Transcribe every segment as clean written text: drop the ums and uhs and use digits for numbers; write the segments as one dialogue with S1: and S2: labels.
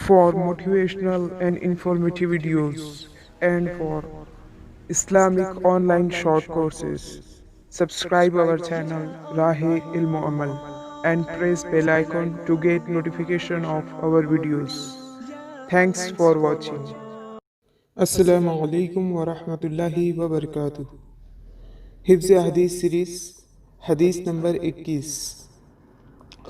S1: for motivational and informative videos and for Islamic online short courses. Subscribe our channel Rahe Amal and press bell icon to get notification of our videos. Thanks for watching. Assalamu alaikum wa rahmatullahi wa barakatuh. Hifz Hadith series Hadith number 21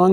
S1: عن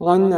S1: عن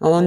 S1: عن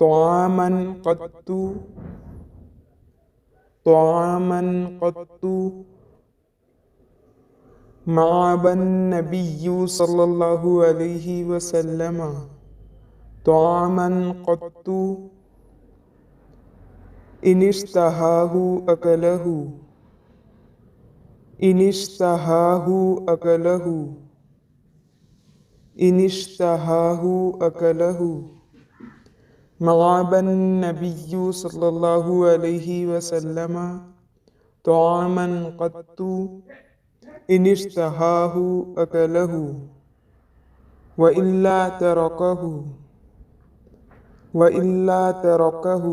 S1: طعامًا قط مع النبي صلى الله عليه وسلم طعامًا قط إن اشتهاه أكله إن اشتهاه أكله إن اشتهاه أكله مع النبي صلى الله عليه وسلم طعامًا قط إن اشتهاه أكله وإلا تركه وإلا تركه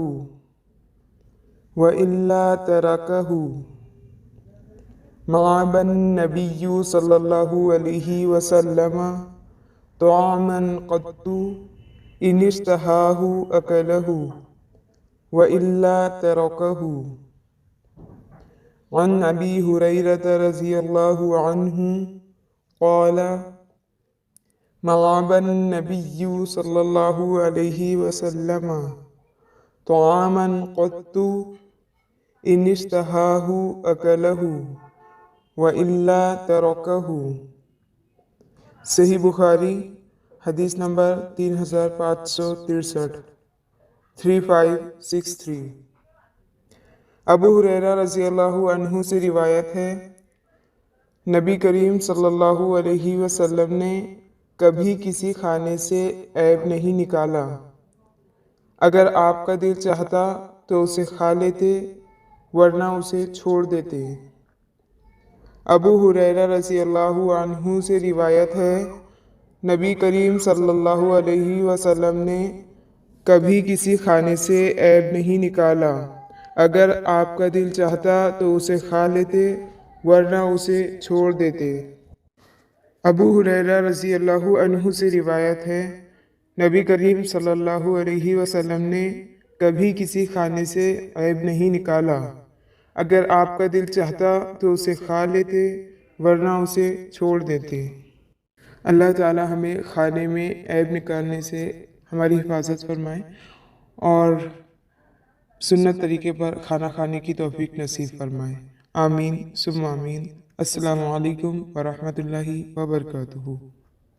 S1: وإلا تركه مع النبي صلى الله عليه وسلم طعامًا قط إن اشتهاه أكله وإلا تركه عن أبي هريرة رضي الله عنه قال مع النبي صلى الله عليه وسلم طعامًا قط إن اشتهاه أكله وإلا تركه صحیح بخاری حدیث نمبر 3563 3563 ابو ہریرہ رضی اللہ عنہ سے روایت ہے نبی کریم صلی اللہ علیہ وسلم نے کبھی کسی کھانے سے عیب نہیں نکالا، اگر آپ کا دل چاہتا تو اسے کھا لیتے ورنہ اسے چھوڑ دیتے۔ ابو ہریرہ رضی اللہ عنہ سے روایت ہے نبی کریم صلی اللہ علیہ وسلم نے کبھی کسی کھانے سے عیب نہیں نکالا، اگر آپ کا دل چاہتا تو اسے کھا لیتے ورنہ اسے چھوڑ دیتے۔ ابو ہریرہ رضی اللہ عنہ سے روایت ہے نبی کریم صلی اللہ علیہ وسلم نے کبھی کسی کھانے سے عیب نہیں نکالا، اگر آپ کا دل چاہتا تو اسے کھا لیتے ورنہ اسے چھوڑ دیتے۔ اللہ تعالی ہمیں کھانے میں عیب نکالنے سے ہماری حفاظت فرمائے اور سنت طریقے پر کھانا کھانے کی توفیق نصیب فرمائے، آمین ثم آمین۔ السلام علیکم ورحمۃ اللہ وبرکاتہ۔